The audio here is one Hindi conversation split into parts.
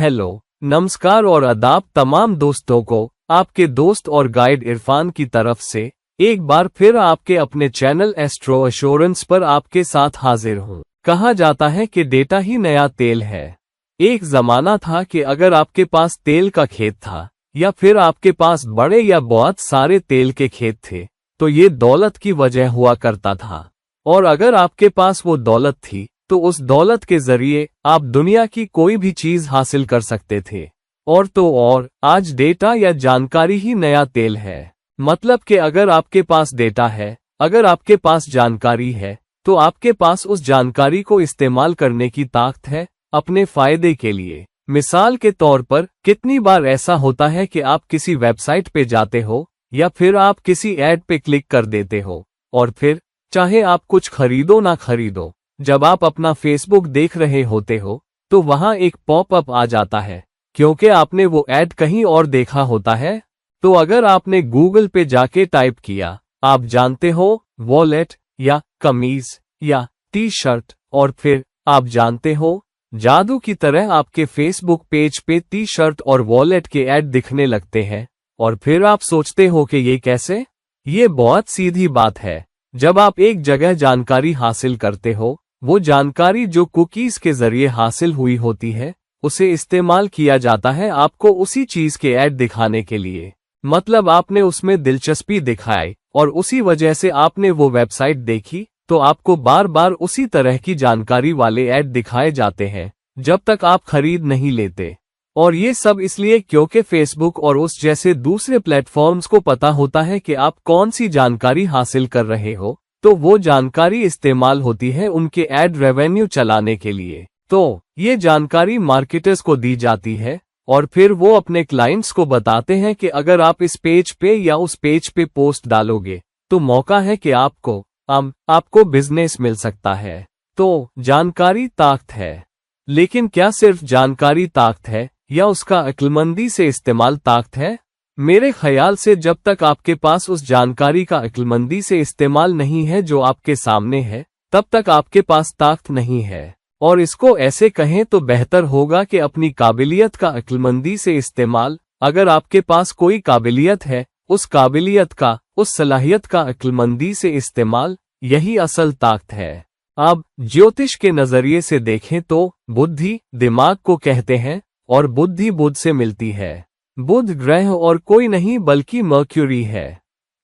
हेलो, नमस्कार और आदाब तमाम दोस्तों को। आपके दोस्त और गाइड इरफान की तरफ से एक बार फिर आपके अपने चैनल एस्ट्रो एश्योरेंस पर आपके साथ हाजिर हूँ। कहा जाता है कि डेटा ही नया तेल है। एक जमाना था कि अगर आपके पास तेल का खेत था या फिर आपके पास बड़े या बहुत सारे तेल के खेत थे तो ये दौलत की वजह हुआ करता था। और अगर आपके पास वो दौलत थी तो उस दौलत के जरिए आप दुनिया की कोई भी चीज हासिल कर सकते थे। और तो और आज डेटा या जानकारी ही नया तेल है। मतलब कि अगर आपके पास डेटा है, अगर आपके पास जानकारी है, तो आपके पास उस जानकारी को इस्तेमाल करने की ताकत है अपने फायदे के लिए। मिसाल के तौर पर कितनी बार ऐसा होता है कि आप किसी वेबसाइट पे जाते हो या फिर आप किसी ऐड पे क्लिक कर देते हो और फिर चाहे आप कुछ खरीदो ना खरीदो, जब आप अपना फेसबुक देख रहे होते हो तो वहां एक पॉपअप आ जाता है क्योंकि आपने वो ऐड कहीं और देखा होता है। तो अगर आपने गूगल पे जाके टाइप किया, आप जानते हो, वॉलेट या कमीज या टी शर्ट, और फिर आप जानते हो, जादू की तरह आपके फेसबुक पेज पे टी शर्ट और वॉलेट के ऐड दिखने लगते हैं। और फिर आप सोचते हो कि ये कैसे? ये बहुत सीधी बात है। जब आप एक जगह जानकारी हासिल करते हो, वो जानकारी जो कुकीज के जरिए हासिल हुई होती है उसे इस्तेमाल किया जाता है आपको उसी चीज के ऐड दिखाने के लिए। मतलब आपने उसमें दिलचस्पी दिखाई और उसी वजह से आपने वो वेबसाइट देखी, तो आपको बार बार उसी तरह की जानकारी वाले ऐड दिखाए जाते हैं जब तक आप खरीद नहीं लेते। और ये सब इसलिए क्योंकि फेसबुक और उस जैसे दूसरे प्लेटफॉर्म्स को पता होता है कि आप कौन सी जानकारी हासिल कर रहे हो, तो वो जानकारी इस्तेमाल होती है उनके ऐड रेवेन्यू चलाने के लिए। तो ये जानकारी मार्केटर्स को दी जाती है और फिर वो अपने क्लाइंट्स को बताते हैं कि अगर आप इस पेज पे या उस पेज पे पोस्ट डालोगे तो मौका है कि आपको बिजनेस मिल सकता है। तो जानकारी ताकत है। लेकिन क्या सिर्फ जानकारी ताकत है या उसका अक्लमंदी से इस्तेमाल ताकत है? मेरे ख्याल से जब तक आपके पास उस जानकारी का अक्लमंदी से इस्तेमाल नहीं है जो आपके सामने है, तब तक आपके पास ताकत नहीं है। और इसको ऐसे कहें तो बेहतर होगा कि अपनी काबिलियत का अक्लमंदी से इस्तेमाल। अगर आपके पास कोई काबिलियत है, उस काबिलियत का, उस सलाहियत का अक्लमंदी से इस्तेमाल, यही असल ताकत है। अब ज्योतिष के नजरिए से देखें तो बुद्धि दिमाग को कहते हैं और बुद्धि बुध से मिलती है। बुध ग्रह और कोई नहीं बल्कि मर्क्यूरी है।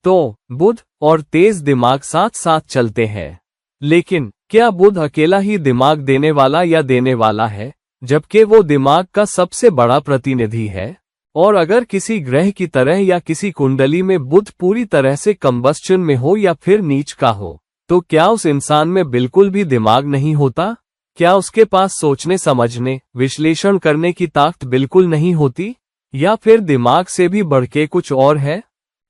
तो बुध और तेज दिमाग साथ साथ चलते हैं। लेकिन क्या बुध अकेला ही दिमाग देने वाला या देने वाला है, जबकि वो दिमाग का सबसे बड़ा प्रतिनिधि है? और अगर किसी ग्रह की तरह या किसी कुंडली में बुध पूरी तरह से कंबस्चन में हो या फिर नीच का हो, तो क्या उस इंसान में बिल्कुल भी दिमाग नहीं होता? क्या उसके पास सोचने समझने विश्लेषण करने की ताकत बिल्कुल नहीं होती? या फिर दिमाग से भी बढ़ के कुछ और है?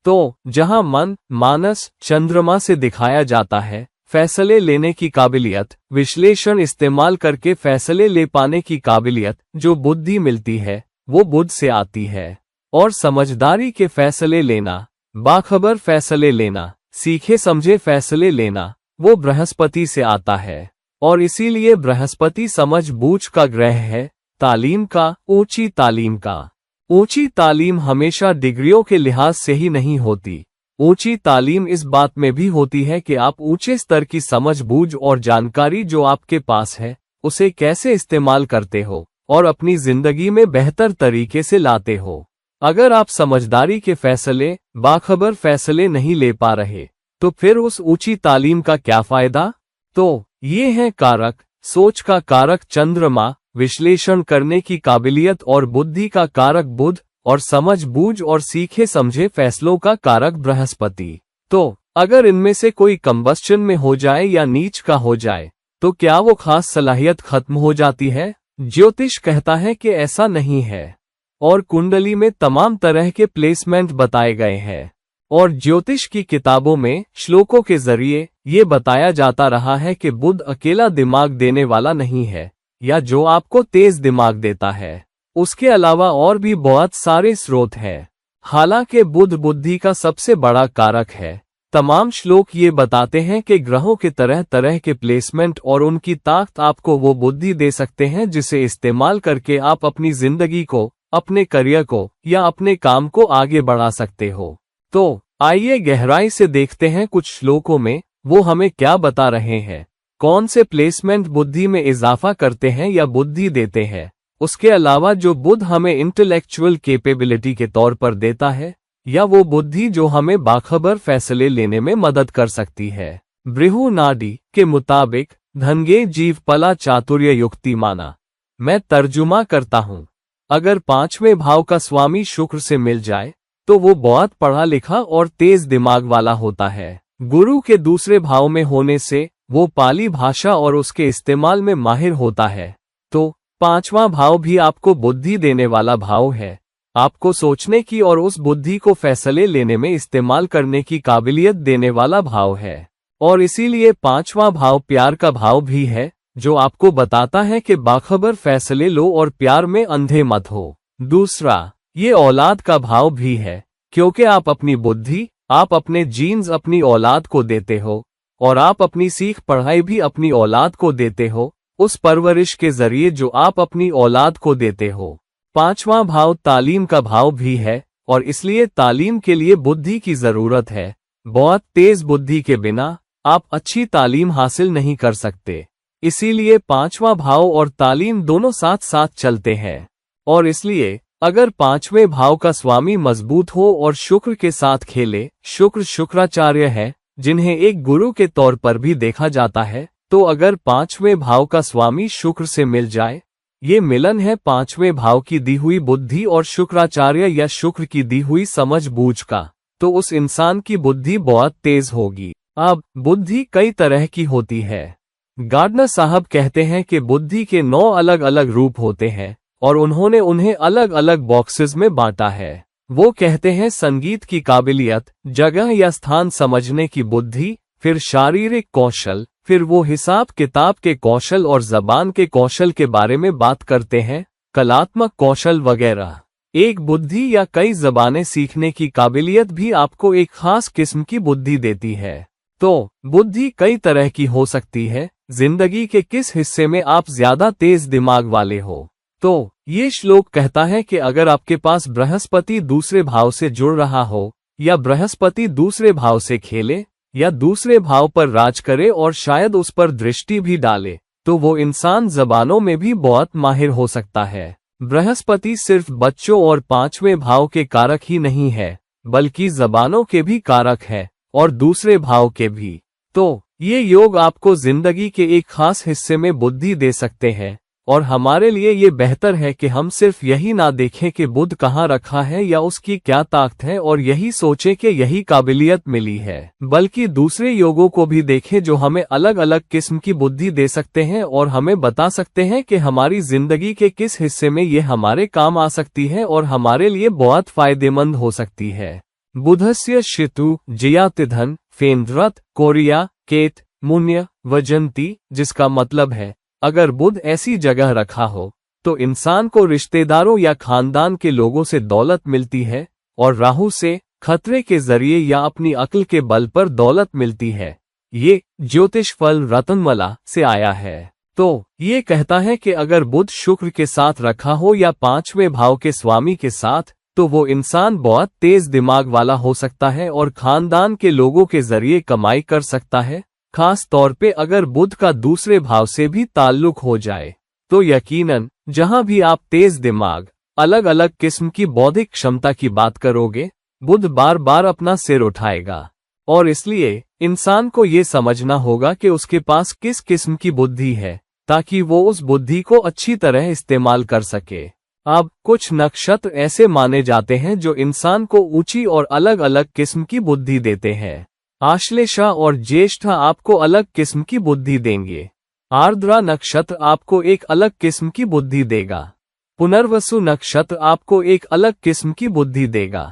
तो जहां मन मानस चंद्रमा से दिखाया जाता है, फैसले लेने की काबिलियत, विश्लेषण इस्तेमाल करके फैसले ले पाने की काबिलियत जो बुद्धि मिलती है, वो बुध से आती है। और समझदारी के फैसले लेना, बाखबर फैसले लेना, सीखे समझे फैसले लेना, वो बृहस्पति से आता है। और इसीलिए बृहस्पति समझ बूझ का ग्रह है, तालीम का, ऊंची तालीम का। ऊंची तालीम हमेशा डिग्रियों के लिहाज से ही नहीं होती। ऊंची तालीम इस बात में भी होती है कि आप ऊंचे स्तर की समझ बूझ और जानकारी जो आपके पास है उसे कैसे इस्तेमाल करते हो और अपनी जिंदगी में बेहतर तरीके से लाते हो। अगर आप समझदारी के फैसले, बाखबर फैसले नहीं ले पा रहे, तो फिर उस ऊंची तालीम का क्या फायदा? तो ये है कारक, सोच का कारक चंद्रमा, विश्लेषण करने की काबिलियत और बुद्धि का कारक बुध, और समझ बूझ और सीखे समझे फैसलों का कारक बृहस्पति। तो अगर इनमें से कोई कंबस्चन में हो जाए या नीच का हो जाए, तो क्या वो खास सलाहियत खत्म हो जाती है? ज्योतिष कहता है कि ऐसा नहीं है। और कुंडली में तमाम तरह के प्लेसमेंट बताए गए हैं। और ज्योतिष की किताबों में श्लोकों के जरिए ये बताया जाता रहा है कि बुध अकेला दिमाग देने वाला नहीं है, या जो आपको तेज दिमाग देता है। उसके अलावा और भी बहुत सारे स्रोत हैं। हालांकि बुध बुद्धि का सबसे बड़ा कारक है, तमाम श्लोक ये बताते हैं कि ग्रहों के तरह तरह के प्लेसमेंट और उनकी ताकत आपको वो बुद्धि दे सकते हैं जिसे इस्तेमाल करके आप अपनी जिंदगी को, अपने करियर को या अपने काम को आगे बढ़ा सकते हो। तो आइए गहराई से देखते हैं कुछ श्लोकों में वो हमें क्या बता रहे हैं। कौन से प्लेसमेंट बुद्धि में इजाफा करते हैं या बुद्धि देते हैं। उसके अलावा जो बुध हमें इंटेलेक्चुअल कैपेबिलिटी के तौर पर देता है, या वो बुद्धि जो हमें बाखबर फैसले लेने में मदद कर सकती है। बृहु नाडी के मुताबिक धनगे जीव पला चातुर्य युक्ति माना। मैं तर्जुमा करता हूँ, अगर 5वें भाव का स्वामी शुक्र से मिल जाए तो वो बहुत पढ़ा लिखा और तेज दिमाग वाला होता है। गुरु के दूसरे भाव में होने से वो पाली भाषा और उसके इस्तेमाल में माहिर होता है। तो 5वां भाव भी आपको बुद्धि देने वाला भाव है, आपको सोचने की और उस बुद्धि को फैसले लेने में इस्तेमाल करने की काबिलियत देने वाला भाव है। और इसीलिए 5वां भाव प्यार का भाव भी है, जो आपको बताता है कि बाखबर फैसले लो और प्यार में अंधे मत हो। दूसरा, ये औलाद का भाव भी है, क्योंकि आप अपनी बुद्धि, आप अपने जीन्स अपनी औलाद को देते हो और आप अपनी सीख पढ़ाई भी अपनी औलाद को देते हो, उस परवरिश के जरिए जो आप अपनी औलाद को देते हो। 5वां भाव तालीम का भाव भी है और इसलिए तालीम के लिए बुद्धि की जरूरत है। बहुत तेज बुद्धि के बिना आप अच्छी तालीम हासिल नहीं कर सकते, इसीलिए 5वां भाव और तालीम दोनों साथ साथ चलते हैं। और इसलिए अगर 5वें भाव का स्वामी मजबूत हो और शुक्र के साथ खेले, शुक्र शुक्राचार्य है जिन्हें एक गुरु के तौर पर भी देखा जाता है, तो अगर 5वें भाव का स्वामी शुक्र से मिल जाए, ये मिलन है 5वें भाव की दी हुई बुद्धि और शुक्राचार्य या शुक्र की दी हुई समझ बूझ का, तो उस इंसान की बुद्धि बहुत तेज होगी। अब बुद्धि कई तरह की होती है। गार्डनर साहब कहते हैं कि बुद्धि के 9 अलग अलग रूप होते हैं और उन्होंने उन्हें अलग अलग बॉक्सेस में बांटा है। वो कहते हैं संगीत की काबिलियत, जगह या स्थान समझने की बुद्धि, फिर शारीरिक कौशल, फिर वो हिसाब किताब के कौशल और जबान के कौशल के बारे में बात करते हैं, कलात्मक कौशल वगैरह। एक बुद्धि या कई जबानें सीखने की काबिलियत भी आपको एक खास किस्म की बुद्धि देती है। तो बुद्धि कई तरह की हो सकती है, जिंदगी के किस हिस्से में आप ज्यादा तेज दिमाग वाले हो। तो ये श्लोक कहता है कि अगर आपके पास बृहस्पति दूसरे भाव से जुड़ रहा हो, या बृहस्पति दूसरे भाव से खेले, या दूसरे भाव पर राज करे और शायद उस पर दृष्टि भी डाले, तो वो इंसान जबानों में भी बहुत माहिर हो सकता है। बृहस्पति सिर्फ बच्चों और 5वें भाव के कारक ही नहीं है, बल्कि जबानों के भी कारक है और दूसरे भाव के भी। तो ये योग आपको जिंदगी के एक खास हिस्से में बुद्धि दे सकते हैं, और हमारे लिए ये बेहतर है कि हम सिर्फ यही ना देखें कि बुध कहाँ रखा है या उसकी क्या ताकत है और यही सोचें कि यही काबिलियत मिली है, बल्कि दूसरे योगों को भी देखें जो हमें अलग अलग किस्म की बुद्धि दे सकते हैं और हमें बता सकते हैं कि हमारी जिंदगी के किस हिस्से में ये हमारे काम आ सकती है और हमारे लिए बहुत फायदेमंद हो सकती है। बुधस्य शितु जयातिधन फेन्द्रत कोरिया केत मुन्य वजंती, जिसका मतलब है अगर बुध ऐसी जगह रखा हो तो इंसान को रिश्तेदारों या खानदान के लोगों से दौलत मिलती है, और राहु से खतरे के जरिए या अपनी अक्ल के बल पर दौलत मिलती है। ये ज्योतिष फल रतनमला से आया है। तो ये कहता है कि अगर बुध शुक्र के साथ रखा हो या 5वें भाव के स्वामी के साथ, तो वो इंसान बहुत तेज दिमाग वाला हो सकता है और खानदान के लोगों के जरिए कमाई कर सकता है। खास तौर पे अगर बुध का दूसरे भाव से भी ताल्लुक हो जाए, तो यकीनन जहां भी आप तेज दिमाग, अलग अलग किस्म की बौद्धिक क्षमता की बात करोगे, बुध बार बार अपना सिर उठाएगा। और इसलिए इंसान को ये समझना होगा कि उसके पास किस किस्म की बुद्धि है, ताकि वो उस बुद्धि को अच्छी तरह इस्तेमाल कर सके। अब कुछ नक्षत्र ऐसे माने जाते हैं जो इंसान को ऊंची और अलग अलग किस्म की बुद्धि देते हैं। आश्लेषा और ज्येष्ठा आपको अलग किस्म की बुद्धि देंगे। आर्द्रा नक्षत्र आपको एक अलग किस्म की बुद्धि देगा। पुनर्वसु नक्षत्र आपको एक अलग किस्म की बुद्धि देगा।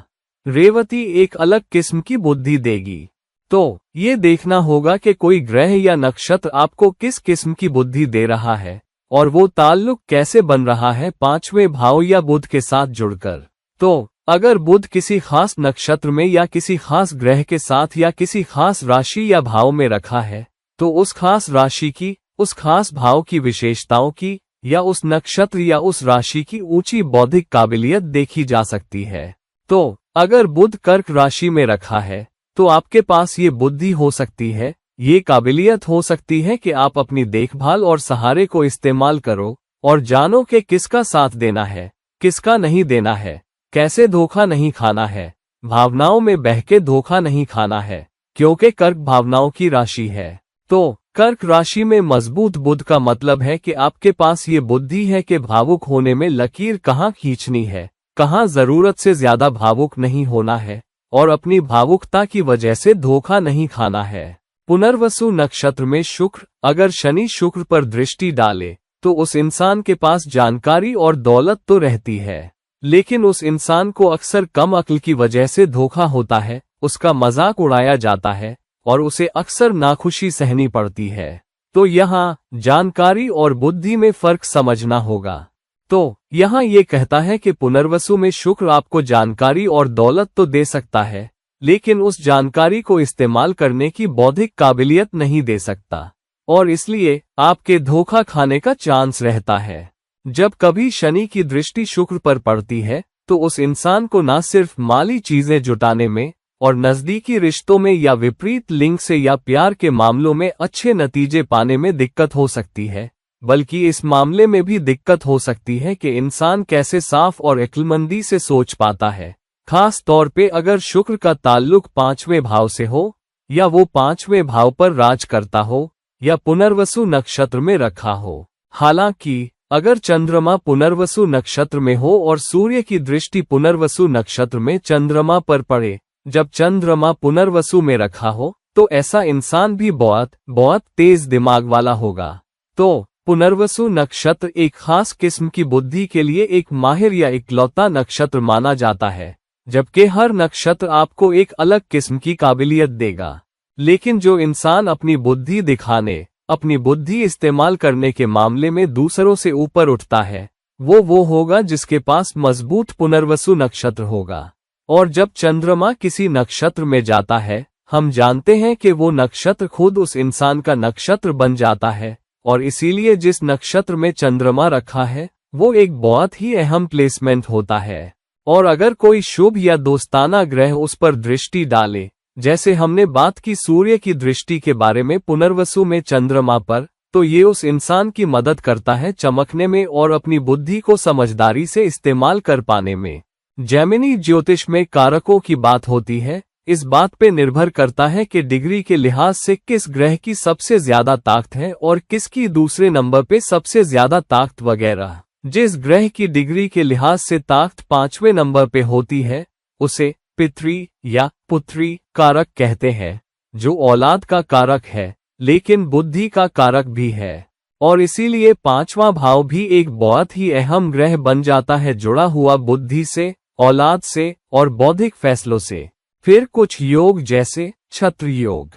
रेवती एक अलग किस्म की बुद्धि देगी। तो ये देखना होगा कि कोई ग्रह या नक्षत्र आपको किस किस्म की बुद्धि दे रहा है और वो ताल्लुक कैसे बन रहा है 5वें भाव या बुध के साथ जुड़कर। तो अगर बुध किसी खास नक्षत्र में या किसी खास ग्रह के साथ या किसी खास राशि या भाव में रखा है, तो उस खास राशि की, उस खास भाव की विशेषताओं की या उस नक्षत्र या उस राशि की ऊंची बौद्धिक काबिलियत देखी जा सकती है। तो अगर बुध कर्क राशि में रखा है, तो आपके पास ये बुद्धि हो सकती है, ये काबिलियत हो सकती है कि आप अपनी देखभाल और सहारे को इस्तेमाल करो और जानो कि किसका साथ देना है, किसका नहीं देना है, कैसे धोखा नहीं खाना है, भावनाओं में बह के धोखा नहीं खाना है, क्योंकि कर्क भावनाओं की राशि है। तो कर्क राशि में मजबूत बुध का मतलब है कि आपके पास ये बुद्धि है कि भावुक होने में लकीर कहाँ खींचनी है, कहाँ जरूरत से ज्यादा भावुक नहीं होना है और अपनी भावुकता की वजह से धोखा नहीं खाना है। पुनर्वसु नक्षत्र में शुक्र, अगर शनि शुक्र पर दृष्टि डाले तो उस इंसान के पास जानकारी और दौलत तो रहती है, लेकिन उस इंसान को अक्सर कम अक्ल की वजह से धोखा होता है, उसका मजाक उड़ाया जाता है और उसे अक्सर नाखुशी सहनी पड़ती है। तो यहाँ जानकारी और बुद्धि में फर्क समझना होगा। तो यहाँ ये कहता है कि पुनर्वसु में शुक्र आपको जानकारी और दौलत तो दे सकता है, लेकिन उस जानकारी को इस्तेमाल करने की बौद्धिक काबिलियत नहीं दे सकता और इसलिए आपके धोखा खाने का चांस रहता है। जब कभी शनि की दृष्टि शुक्र पर पड़ती है तो उस इंसान को न सिर्फ माली चीजें जुटाने में और नजदीकी रिश्तों में या विपरीत लिंग से या प्यार के मामलों में अच्छे नतीजे पाने में दिक्कत हो सकती है, बल्कि इस मामले में भी दिक्कत हो सकती है कि इंसान कैसे साफ और अक्लमंदी से सोच पाता है, खास तौर पे अगर शुक्र का ताल्लुक 5वें भाव से हो या वो 5वें भाव पर राज करता हो या पुनर्वसु नक्षत्र में रखा हो। हालांकि अगर चंद्रमा पुनर्वसु नक्षत्र में हो और सूर्य की दृष्टि पुनर्वसु नक्षत्र में चंद्रमा पर पड़े, जब चंद्रमा पुनर्वसु में रखा हो, तो ऐसा इंसान भी बहुत तेज दिमाग वाला होगा। तो पुनर्वसु नक्षत्र एक खास किस्म की बुद्धि के लिए एक माहिर या इकलौता नक्षत्र माना जाता है, जबकि हर नक्षत्र आपको एक अलग किस्म की काबिलियत देगा। लेकिन जो इंसान अपनी बुद्धि दिखाने, अपनी बुद्धि इस्तेमाल करने के मामले में दूसरों से ऊपर उठता है, वो होगा जिसके पास मजबूत पुनर्वसु नक्षत्र होगा। और जब चंद्रमा किसी नक्षत्र में जाता है, हम जानते हैं कि वो नक्षत्र खुद उस इंसान का नक्षत्र बन जाता है और इसीलिए जिस नक्षत्र में चंद्रमा रखा है वो एक बहुत ही अहम प्लेसमेंट होता है। और अगर कोई शुभ या दोस्ताना ग्रह उस पर दृष्टि डाले, जैसे हमने बात की सूर्य की दृष्टि के बारे में पुनर्वसु में चंद्रमा पर, तो ये उस इंसान की मदद करता है चमकने में और अपनी बुद्धि को समझदारी से इस्तेमाल कर पाने में। जैमिनी ज्योतिष में कारकों की बात होती है, इस बात पे निर्भर करता है कि डिग्री के लिहाज से किस ग्रह की सबसे ज्यादा ताकत है और किसकी दूसरे नंबर पे सबसे ज्यादा ताकत वगैरह। जिस ग्रह की डिग्री के लिहाज से ताकत 5वें नंबर पे होती है उसे पितृ या पुत्री कारक कहते हैं, जो औलाद का कारक है लेकिन बुद्धि का कारक भी है। और इसीलिए 5वां भाव भी एक बहुत ही अहम ग्रह बन जाता है, जुड़ा हुआ बुद्धि से, औलाद से और बौद्धिक फैसलों से। फिर कुछ योग जैसे छत्र योग।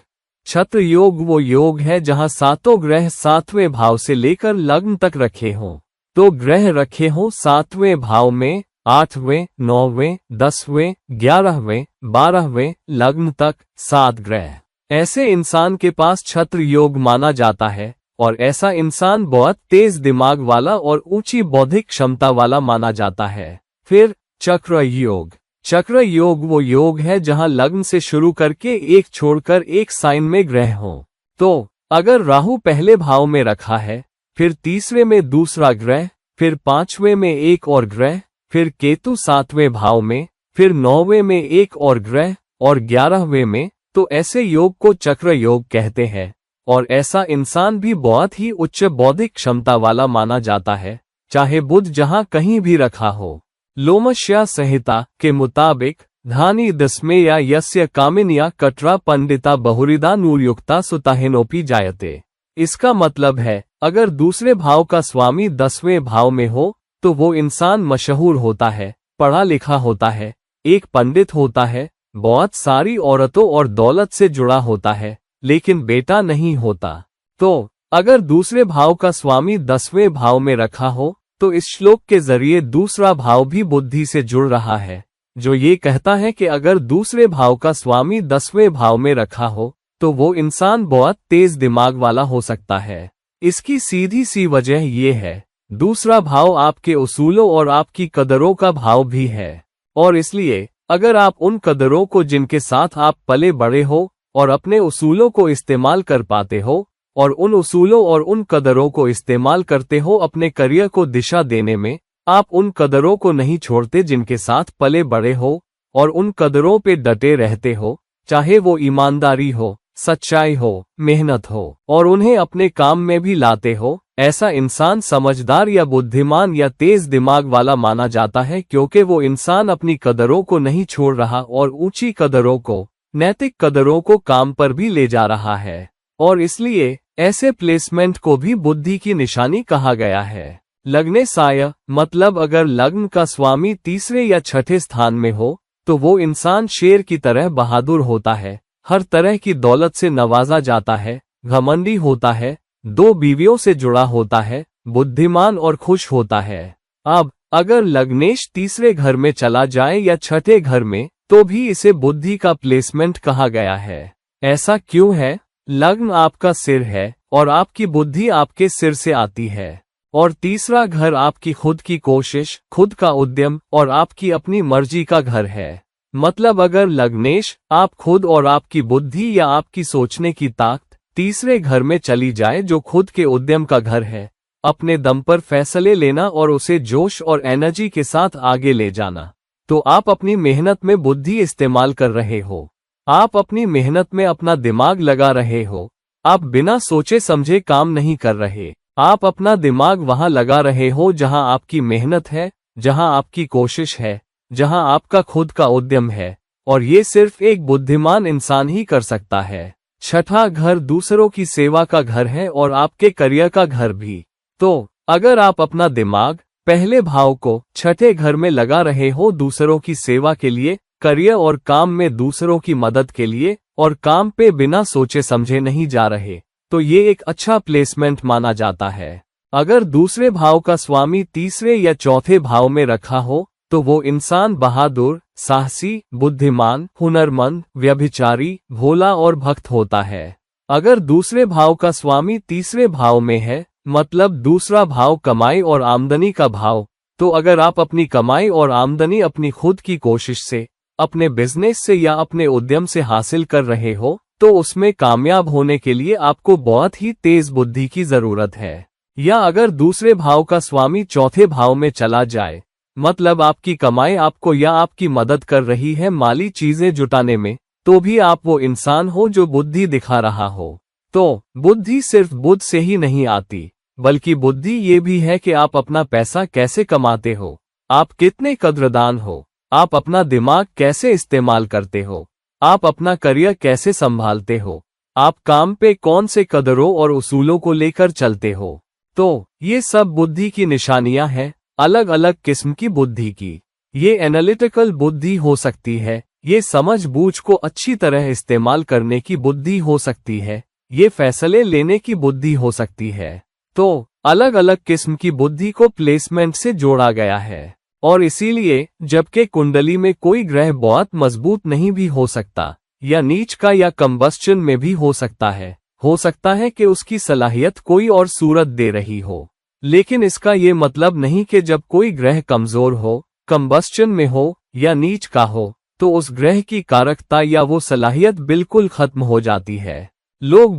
छत्र योग वो योग है जहां सातों ग्रह 7वें भाव से लेकर लग्न तक रखे हों। तो ग्रह रखे हों 7वें भाव में, 8वें, 9वें, 10वें, 11वें, 12वें लग्न तक 7 ग्रह। ऐसे इंसान के पास छत्र योग माना जाता है और ऐसा इंसान बहुत तेज दिमाग वाला और ऊंची बौद्धिक क्षमता वाला माना जाता है। फिर चक्र योग। चक्र योग वो योग है जहां लग्न से शुरू करके एक छोड़कर एक साइन में ग्रह हो। तो अगर राहु पहले भाव में रखा है, फिर तीसरे में दूसरा ग्रह, फिर 5वें में एक और ग्रह, फिर केतु 7वें भाव में, फिर 9वें में एक और ग्रह और 11वें में, तो ऐसे योग को चक्र योग कहते हैं। और ऐसा इंसान भी बहुत ही उच्च बौद्धिक क्षमता वाला माना जाता है, चाहे बुध जहां कहीं भी रखा हो। लोमश्या संहिता के मुताबिक धानी दसमें या यस्य कामिनिया कटरा पंडिता बहुरिदा नूरयुक्ता सुताहिनोपी जायते। इसका मतलब है अगर दूसरे भाव का स्वामी 10वें भाव में हो तो वो इंसान मशहूर होता है, पढ़ा लिखा होता है, एक पंडित होता है, बहुत सारी औरतों और दौलत से जुड़ा होता है, लेकिन बेटा नहीं होता। तो अगर दूसरे भाव का स्वामी 10वें भाव में रखा हो तो इस श्लोक के जरिए दूसरा भाव भी बुद्धि से जुड़ रहा है, जो ये कहता है कि अगर दूसरे भाव का स्वामी 10वें भाव में रखा हो तो वो इंसान बहुत तेज दिमाग वाला हो सकता है। इसकी सीधी सी वजह ये है, दूसरा भाव आपके उसूलों और आपकी कदरों का भाव भी है, और इसलिए अगर आप उन कदरों को जिनके साथ आप पले बड़े हो और अपने उसूलों को इस्तेमाल कर पाते हो, और उन उसूलों और उन कदरों को इस्तेमाल करते हो अपने करियर को दिशा देने में, आप उन कदरों को नहीं छोड़ते जिनके साथ पले बड़े हो, और उन कदरों पे डटे रहते हो, चाहे वो ईमानदारी हो, सच्चाई हो, मेहनत हो, और उन्हें अपने काम में भी लाते हो, ऐसा इंसान समझदार या बुद्धिमान या तेज दिमाग वाला माना जाता है, क्योंकि वो इंसान अपनी कदरों को नहीं छोड़ रहा और ऊंची कदरों को, नैतिक कदरों को काम पर भी ले जा रहा है। और इसलिए ऐसे प्लेसमेंट को भी बुद्धि की निशानी कहा गया है। लग्ने साय मतलब अगर लग्न का स्वामी तीसरे या छठे स्थान में हो तो वो इंसान शेर की तरह बहादुर होता है, हर तरह की दौलत से नवाजा जाता है, घमंडी होता है, 2 बीवियों से जुड़ा होता है, बुद्धिमान और खुश होता है। अब अगर लग्नेश तीसरे घर में चला जाए या छठे घर में तो भी इसे बुद्धि का प्लेसमेंट कहा गया है। ऐसा क्यों है? लग्न आपका सिर है और आपकी बुद्धि आपके सिर से आती है, और तीसरा घर आपकी खुद की कोशिश, खुद का उद्यम और आपकी अपनी मर्जी का घर है। मतलब अगर लग्नेश, आप खुद और आपकी बुद्धि या आपकी सोचने की ताकत तीसरे घर में चली जाए जो खुद के उद्यम का घर है, अपने दम पर फैसले लेना और उसे जोश और एनर्जी के साथ आगे ले जाना, तो आप अपनी मेहनत में बुद्धि इस्तेमाल कर रहे हो। आप अपनी मेहनत में अपना दिमाग लगा रहे हो। आप बिना सोचे समझे काम नहीं कर रहे। आप अपना दिमाग वहां लगा रहे हो जहां आपकी मेहनत है, जहां आपकी कोशिश है, जहां आपका खुद का उद्यम है, और ये सिर्फ एक बुद्धिमान इंसान ही कर सकता है। छठा घर दूसरों की सेवा का घर है और आपके करियर का घर भी। तो अगर आप अपना दिमाग, पहले भाव को छठे घर में लगा रहे हो दूसरों की सेवा के लिए, करियर और काम में दूसरों की मदद के लिए, और काम पे बिना सोचे समझे नहीं जा रहे, तो ये एक अच्छा प्लेसमेंट माना जाता है। अगर दूसरे भाव का स्वामी तीसरे या चौथे भाव में रखा हो तो वो इंसान बहादुर, साहसी, बुद्धिमान, हुनरमंद, व्यभिचारी, भोला और भक्त होता है। अगर दूसरे भाव का स्वामी तीसरे भाव में है, मतलब दूसरा भाव कमाई और आमदनी का भाव, तो अगर आप अपनी कमाई और आमदनी अपनी खुद की कोशिश से, अपने बिजनेस से या अपने उद्यम से हासिल कर रहे हो, तो उसमें कामयाब होने के लिए आपको बहुत ही तेज बुद्धि की जरूरत है। या अगर दूसरे भाव का स्वामी चौथे भाव में चला जाए, मतलब आपकी कमाई आपको या आपकी मदद कर रही है माली चीजें जुटाने में, तो भी आप वो इंसान हो जो बुद्धि दिखा रहा हो। तो बुद्धि सिर्फ बुद्ध से ही नहीं आती, बल्कि बुद्धि ये भी है कि आप अपना पैसा कैसे कमाते हो, आप कितने कद्रदान हो, आप अपना दिमाग कैसे इस्तेमाल करते हो, आप अपना करियर कैसे संभालते हो, आप काम पे कौन से कदरों और उसूलों को लेकर चलते हो। तो ये सब बुद्धि की निशानियां हैं, अलग अलग किस्म की बुद्धि की। ये एनालिटिकल बुद्धि हो सकती है, ये समझ-बूझ को अच्छी तरह इस्तेमाल करने की बुद्धि हो सकती है, ये फैसले लेने की बुद्धि हो सकती है। तो अलग अलग किस्म की बुद्धि को प्लेसमेंट से जोड़ा गया है, और इसीलिए जबकि कुंडली में कोई ग्रह बहुत मजबूत नहीं भी हो सकता, या नीच का या कंबस्चन में भी हो सकता है कि उसकी सलाहियत कोई और सूरत दे रही हो। लेकिन इसका ये मतलब नहीं कि जब कोई ग्रह कमजोर हो, कंबस्चन में हो या नीच का हो, तो उस ग्रह की कारकता या वो सलाहियत बिल्कुल खत्म हो जाती है। लोग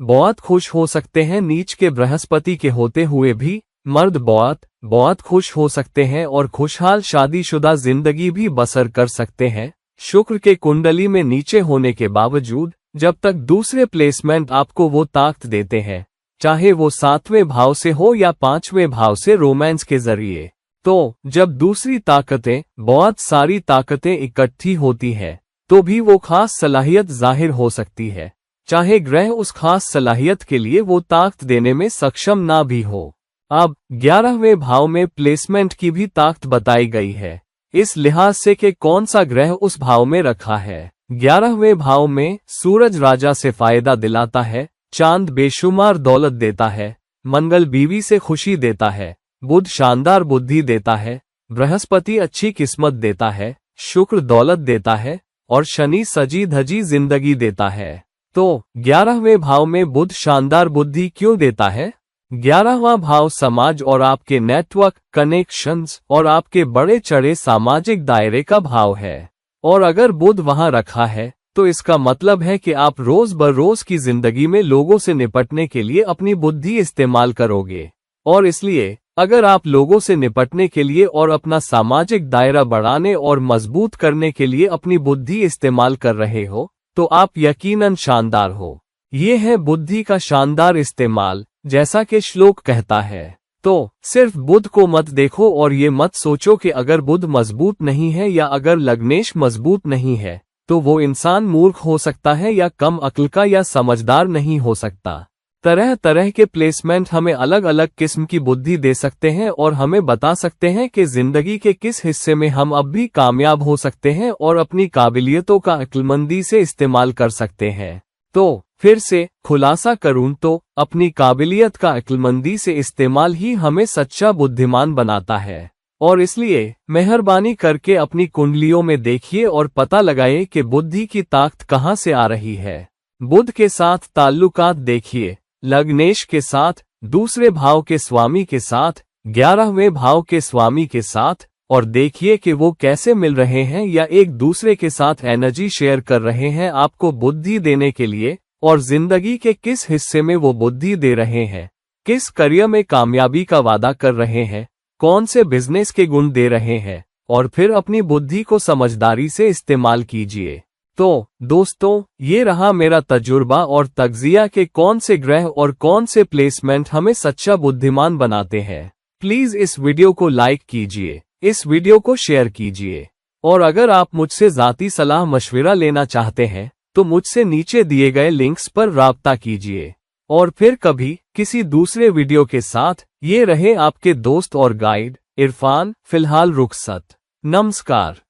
बहुत खुश हो सकते हैं नीच के बृहस्पति के होते हुए भी, मर्द बहुत खुश हो सकते हैं और खुशहाल शादीशुदा जिंदगी भी बसर कर सकते हैं शुक्र के कुंडली में नीचे होने के बावजूद, जब तक दूसरे प्लेसमेंट आपको वो ताकत देते हैं, चाहे वो 7वें भाव से हो या 5वें भाव से रोमांस के जरिए। तो जब दूसरी ताकतें, बहुत सारी ताकतें इकट्ठी होती हैं, तो भी वो खास सलाहियत जाहिर हो सकती है, चाहे ग्रह उस खास सलाहियत के लिए वो ताकत देने में सक्षम ना भी हो। अब 11वें भाव में प्लेसमेंट की भी ताकत बताई गई है, इस लिहाज से कि कौन सा ग्रह उस भाव में रखा है। 11वें भाव में सूरज राजा से फायदा दिलाता है, चांद बेशुमार दौलत देता है, मंगल बीवी से खुशी देता है, बुध शानदार बुद्धि देता है, बृहस्पति अच्छी किस्मत देता है, शुक्र दौलत देता है और शनि सजी धजी जिंदगी देता है। तो 11वें भाव में बुध शानदार बुद्धि क्यों देता है? 11वां भाव समाज और आपके नेटवर्क, कनेक्शंस और आपके बड़े चढ़े सामाजिक दायरे का भाव है। और अगर बुध वहां रखा है तो इसका मतलब है कि आप रोज बरोज की जिंदगी में लोगों से निपटने के लिए अपनी बुद्धि इस्तेमाल करोगे। और इसलिए अगर आप लोगों से निपटने के लिए और अपना सामाजिक दायरा बढ़ाने और मजबूत करने के लिए अपनी बुद्धि इस्तेमाल कर रहे हो तो आप यकीनन शानदार हो। ये है बुद्धि का शानदार इस्तेमाल, जैसा कि श्लोक कहता है। तो सिर्फ बुध को मत देखो और ये मत सोचो कि अगर बुध मजबूत नहीं है या अगर लग्नेश मजबूत नहीं है तो वो इंसान मूर्ख हो सकता है या कम अक्ल का या समझदार नहीं हो सकता। तरह तरह के प्लेसमेंट हमें अलग अलग किस्म की बुद्धि दे सकते हैं और हमें बता सकते हैं कि जिंदगी के किस हिस्से में हम अब भी कामयाब हो सकते हैं और अपनी काबिलियतों का अक्लमंदी से इस्तेमाल कर सकते हैं। तो फिर से खुलासा करूं तो अपनी काबिलियत का अक्लमंदी से इस्तेमाल ही हमें सच्चा बुद्धिमान बनाता है। और इसलिए मेहरबानी करके अपनी कुंडलियों में देखिए और पता लगाइए कि बुद्धि की ताकत कहाँ से आ रही है। बुध के साथ ताल्लुकात देखिए, लग्नेश के साथ, दूसरे भाव के स्वामी के साथ, 11वें भाव के स्वामी के साथ, और देखिए कि वो कैसे मिल रहे हैं या एक दूसरे के साथ एनर्जी शेयर कर रहे हैं आपको बुद्धि देने के लिए, और जिंदगी के किस हिस्से में वो बुद्धि दे रहे हैं, किस करियर में कामयाबी का वादा कर रहे हैं, कौन से बिजनेस के गुण दे रहे हैं, और फिर अपनी बुद्धि को समझदारी से इस्तेमाल कीजिए। तो दोस्तों, ये रहा मेरा तजुर्बा और तज्जिया के कौन से ग्रह और कौन से प्लेसमेंट हमें सच्चा बुद्धिमान बनाते हैं। प्लीज इस वीडियो को लाइक कीजिए, इस वीडियो को शेयर कीजिए, और अगर आप मुझसे ज़ाती सलाह मशविरा लेना चाहते हैं तो मुझसे नीचे दिए गए लिंक्स पर राब्ता कीजिए। और फिर कभी किसी दूसरे वीडियो के साथ ये रहे आपके दोस्त और गाइड इरफान। फिलहाल रुखसत। नमस्कार।